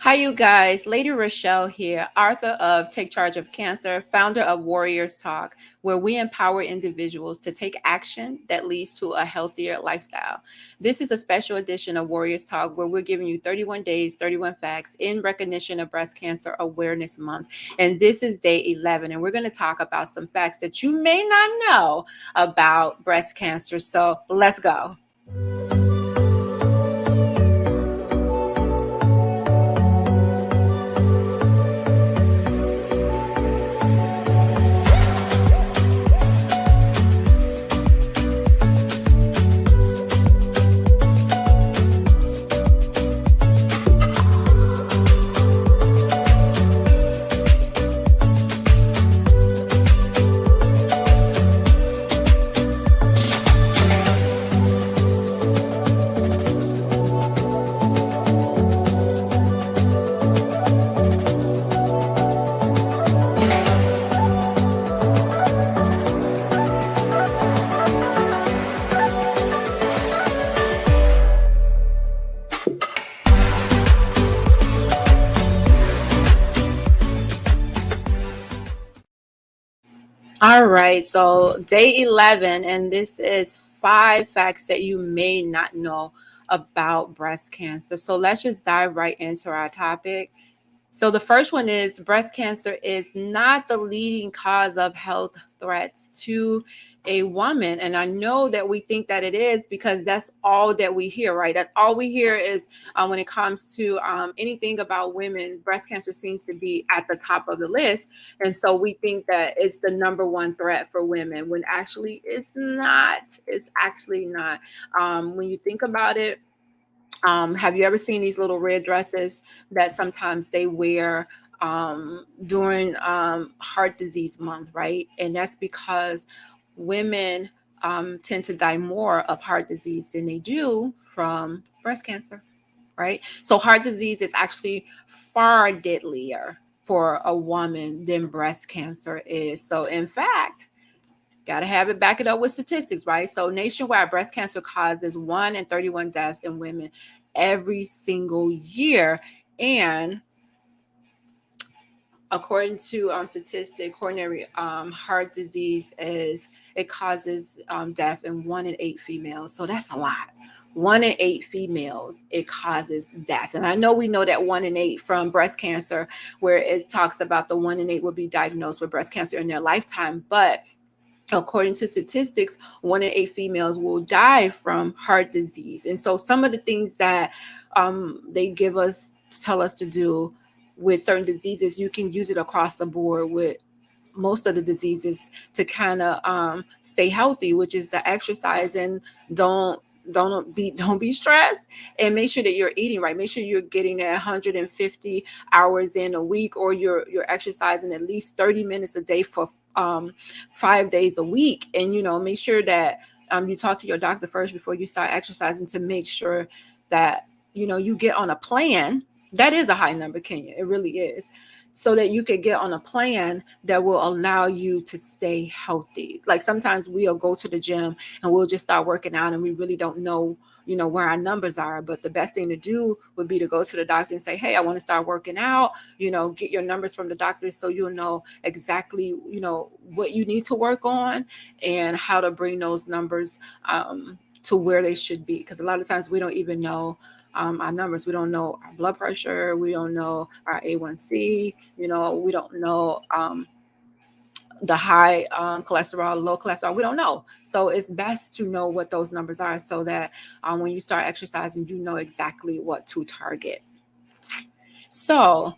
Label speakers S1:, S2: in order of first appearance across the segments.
S1: Hi, you guys. Lady ReShell here, author of Take Charge of Cancer, founder of Warriors Talk, where we empower individuals to take action that leads to a healthier lifestyle. This is a special edition of Warriors Talk where we're giving you 31 days, 31 facts in recognition of Breast Cancer Awareness Month. And this is day 11. And we're going to talk about some facts that you may not know about breast cancer. So let's go. All right, so day 11, and this is five facts that you may not know about breast cancer. So let's just dive right into our topic. So the first one is breast cancer is not the leading cause of health threats to a woman. And I know that we think that it is because that's all that we hear, right? That's all we hear is when it comes to anything about women, breast cancer seems to be at the top of the list. And so we think that it's the number one threat for women when actually it's not. It's actually not. When you think about it, have you ever seen these little red dresses that sometimes they wear during heart disease month, right? And that's because women tend to die more of heart disease than they do from breast cancer, right? So heart disease is actually far deadlier for a woman than breast cancer is. So in fact, got to have it, back it up with statistics, right? So nationwide, breast cancer causes 1 in 31 deaths in women every single year. And according to statistics, coronary heart disease it causes death in 1 in 8 females. So that's a lot. 1 in 8 females, it causes death. And I know we know that 1 in 8 from breast cancer, where it talks about the 1 in 8 will be diagnosed with breast cancer in their lifetime. But according to statistics, 1 in 8 females will die from heart disease. And so some of the things that they give us, tell us to do with certain diseases, you can use it across the board with most of the diseases to kind of stay healthy, which is to exercise and don't don't be stressed, and make sure that you're eating right. Make sure you're getting that 150 hours in a week, or you're exercising at least 30 minutes a day for 5 days a week. And make sure that you talk to your doctor first before you start exercising, to make sure that you get on a plan. That is a high number, Kenya. It really is. So that you could get on a plan that will allow you to stay healthy. Like sometimes we'll go to the gym and we'll just start working out and we really don't know, where our numbers are. But the best thing to do would be to go to the doctor and say, hey, I want to start working out, get your numbers from the doctor so you'll know exactly, what you need to work on and how to bring those numbers to where they should be. Because a lot of times we don't even know our numbers. We don't know our blood pressure. We don't know our A1C. We don't know the high cholesterol, low cholesterol. We don't know. So it's best to know what those numbers are so that when you start exercising, you know exactly what to target. So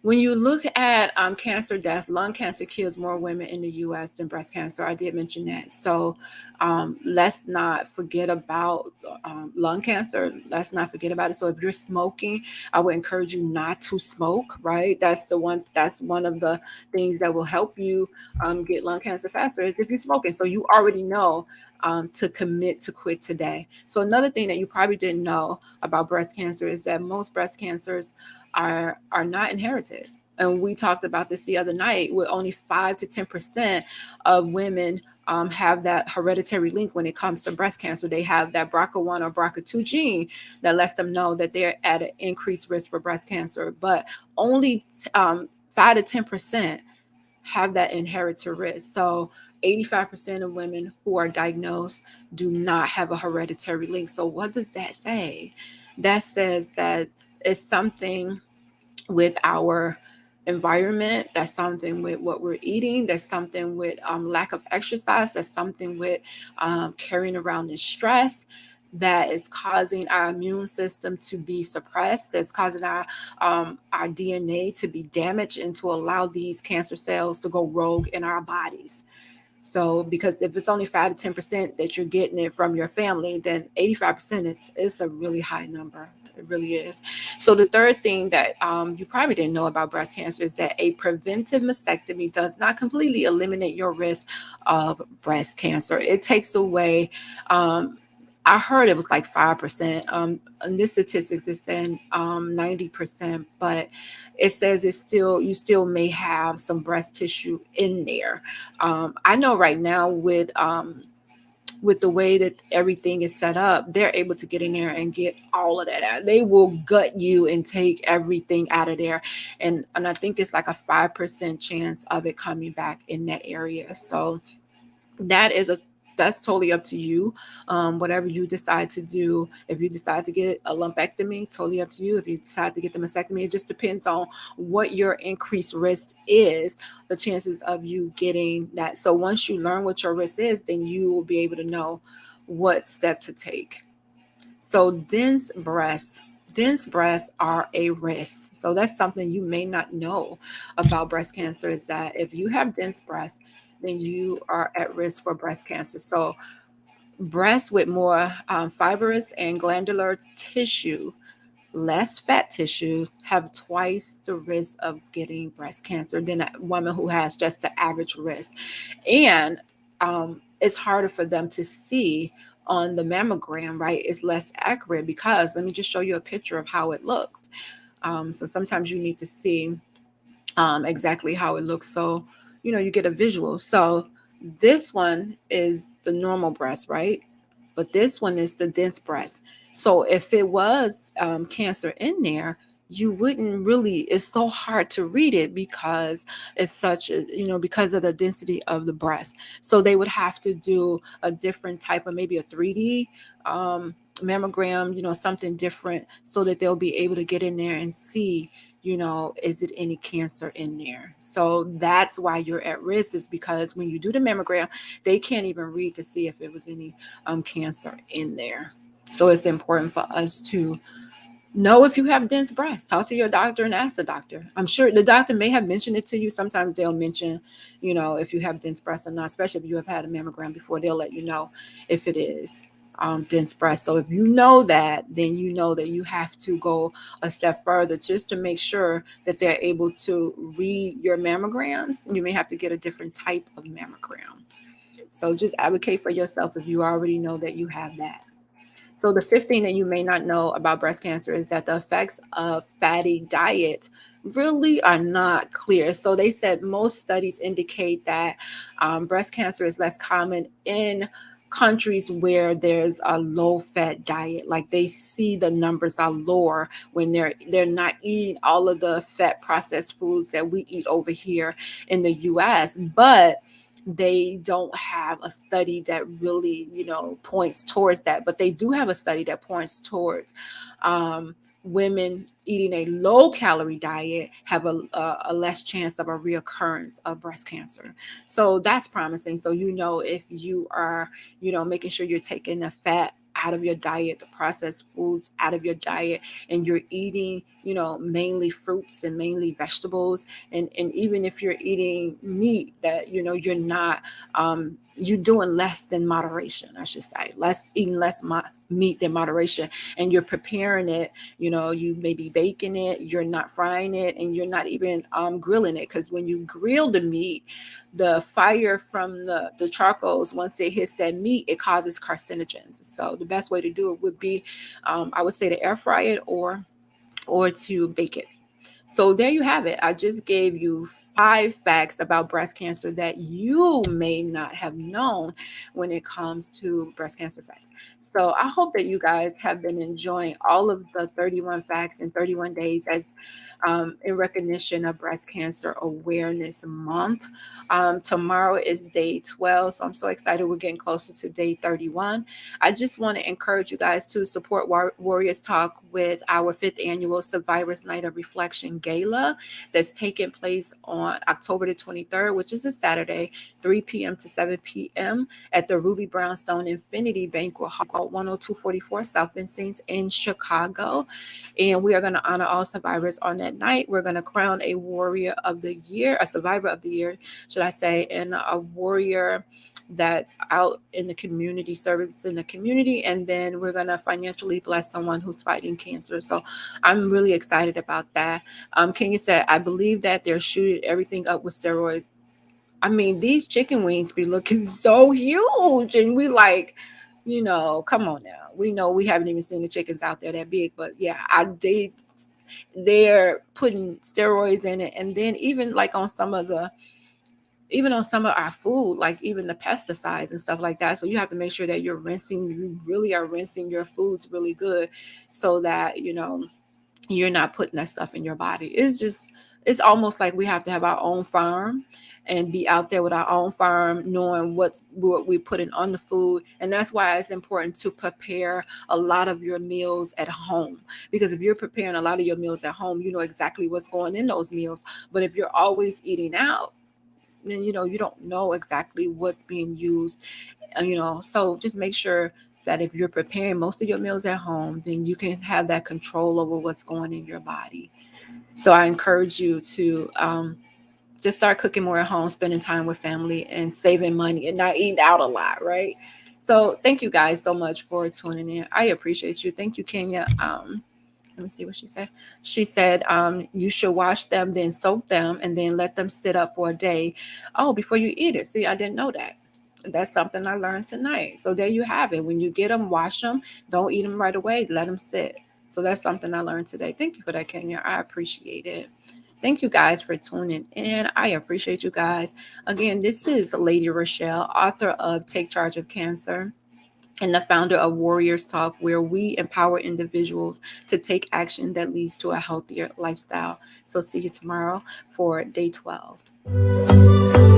S1: when you look at cancer death, lung cancer kills more women in the U.S. than breast cancer. I did mention that. So let's not forget about lung cancer. Let's not forget about it. So if you're smoking, I would encourage you not to smoke, right? That's one of the things that will help you get lung cancer faster, is if you're smoking. So you already know to commit to quit today. So another thing that you probably didn't know about breast cancer is that most breast cancers are not inherited. And we talked about this the other night, with only 5 to 10% of women have that hereditary link when it comes to breast cancer. They have that BRCA1 or BRCA2 gene that lets them know that they're at an increased risk for breast cancer. But only 5 to 10% have that inherited risk. So 85% of women who are diagnosed do not have a hereditary link. So what does that say? That says that it's something with our environment, that's something with what we're eating, there's something with lack of exercise, there's something with carrying around this stress that is causing our immune system to be suppressed, that's causing our DNA to be damaged and to allow these cancer cells to go rogue in our bodies. So, because if it's only 5 to 10% that you're getting it from your family, then 85% is a really high number. It really is. So, the third thing that you probably didn't know about breast cancer is that a preventive mastectomy does not completely eliminate your risk of breast cancer. It takes away, I heard it was like 5%. And this statistics is saying 90%, but it says it's still, you still may have some breast tissue in there. I know right now with the way that everything is set up, they're able to get in there and get all of that out. They will gut you and take everything out of there. And I think it's like a 5% chance of it coming back in that area. So that is a that's totally up to you. Whatever you decide to do, if you decide to get a lumpectomy, totally up to you. If you decide to get the mastectomy, it just depends on what your increased risk is, the chances of you getting that. So once you learn what your risk is, then you will be able to know what step to take. So dense breasts are a risk. So that's something you may not know about breast cancer, is that if you have dense breasts, then you are at risk for breast cancer. So breasts with more fibrous and glandular tissue, less fat tissue, have twice the risk of getting breast cancer than a woman who has just the average risk. And it's harder for them to see on the mammogram, right? It's less accurate because, let me just show you a picture of how it looks. So sometimes you need to see exactly how it looks, so you get a visual. So this one is the normal breast, right? But this one is the dense breast. So if it was cancer in there, you wouldn't really, it's so hard to read it because it's such a, because of the density of the breast. So they would have to do a different type of, maybe a 3D mammogram, something different, so that they'll be able to get in there and see, is it any cancer in there? So that's why you're at risk, is because when you do the mammogram, they can't even read to see if it was any cancer in there. So it's important for us to know if you have dense breasts. Talk to your doctor and ask the doctor. I'm sure the doctor may have mentioned it to you. Sometimes they'll mention, if you have dense breasts or not, especially if you have had a mammogram before, they'll let you know if it is dense breast. So if you know that, then you know that you have to go a step further just to make sure that they're able to read your mammograms. You may have to get a different type of mammogram. So just advocate for yourself if you already know that you have that. So the fifth thing that you may not know about breast cancer is that the effects of fatty diet really are not clear. So they said most studies indicate that breast cancer is less common in countries where there's a low fat diet. Like they see the numbers are lower when they're not eating all of the fat processed foods that we eat over here in the US. But they don't have a study that really, points towards that. But they do have a study that points towards women eating a low calorie diet have a less chance of a reoccurrence of breast cancer. So that's promising. So, if you are, making sure you're taking the fat out of your diet, the processed foods out of your diet, and you're eating, mainly fruits and mainly vegetables. And even if you're eating meat, that, you're not, you're doing less than moderation, I should say, eating less meat than moderation. And you're preparing it, you may be baking it, you're not frying it, and you're not even grilling it. Because when you grill the meat, the fire from the charcoals, once it hits that meat, it causes carcinogens. So the best way to do it would be, I would say, to air fry it or to bake it. So there you have it. I just gave you 5 facts about breast cancer that you may not have known when it comes to breast cancer facts. So I hope that you guys have been enjoying all of the 31 facts in 31 days as in recognition of Breast Cancer Awareness Month. Tomorrow is day 12, so I'm so excited. We're getting closer to day 31. I just want to encourage you guys to support Warriors Talk with our 5th annual Survivors Night of Reflection Gala that's taking place on October the 23rd, which is a Saturday, 3 p.m. to 7 p.m. at the Ruby Brownstone Infinity Banquet Hall, 10244 South Vincennes in Chicago. And we are going to honor all survivors on that night. We're going to crown a warrior of the year, a survivor of the year, should I say, and a warrior that's out in the community, service in the community. And then we're going to financially bless someone who's fighting cancer. So I'm really excited about that. Kenya said, I believe that they're shooting everything up with steroids. I mean, these chicken wings be looking so huge. And we like, come on now. We know we haven't even seen the chickens out there that big, but yeah, they're putting steroids in it. And then even like on some of our food, like even the pesticides and stuff like that. So you have to make sure that you really are rinsing your foods really good so that, you're not putting that stuff in your body. It's almost like we have to have our own farm and be out there with our own farm, knowing what we're putting on the food. And that's why it's important to prepare a lot of your meals at home. Because if you're preparing a lot of your meals at home, you know exactly what's going in those meals. But if you're always eating out, then you don't know exactly what's being used. So just make sure that if you're preparing most of your meals at home, then you can have that control over what's going in your body. So I encourage you to just start cooking more at home, spending time with family, and saving money and not eating out a lot, right? So thank you guys so much for tuning in. I appreciate you. Thank you, Kenya. Let me see what she said. She said, you should wash them, then soak them, and then let them sit up for a day. Oh, before you eat it. See, I didn't know that. That's something I learned tonight. So there you have it. When you get them, wash them. Don't eat them right away. Let them sit. So that's something I learned today. Thank you for that, Kenya. I appreciate it. Thank you guys for tuning in. I appreciate you guys. Again, this is Lady ReShell, author of Take Charge of Cancer and the founder of Warriors Talk, where we empower individuals to take action that leads to a healthier lifestyle. So see you tomorrow for day 12.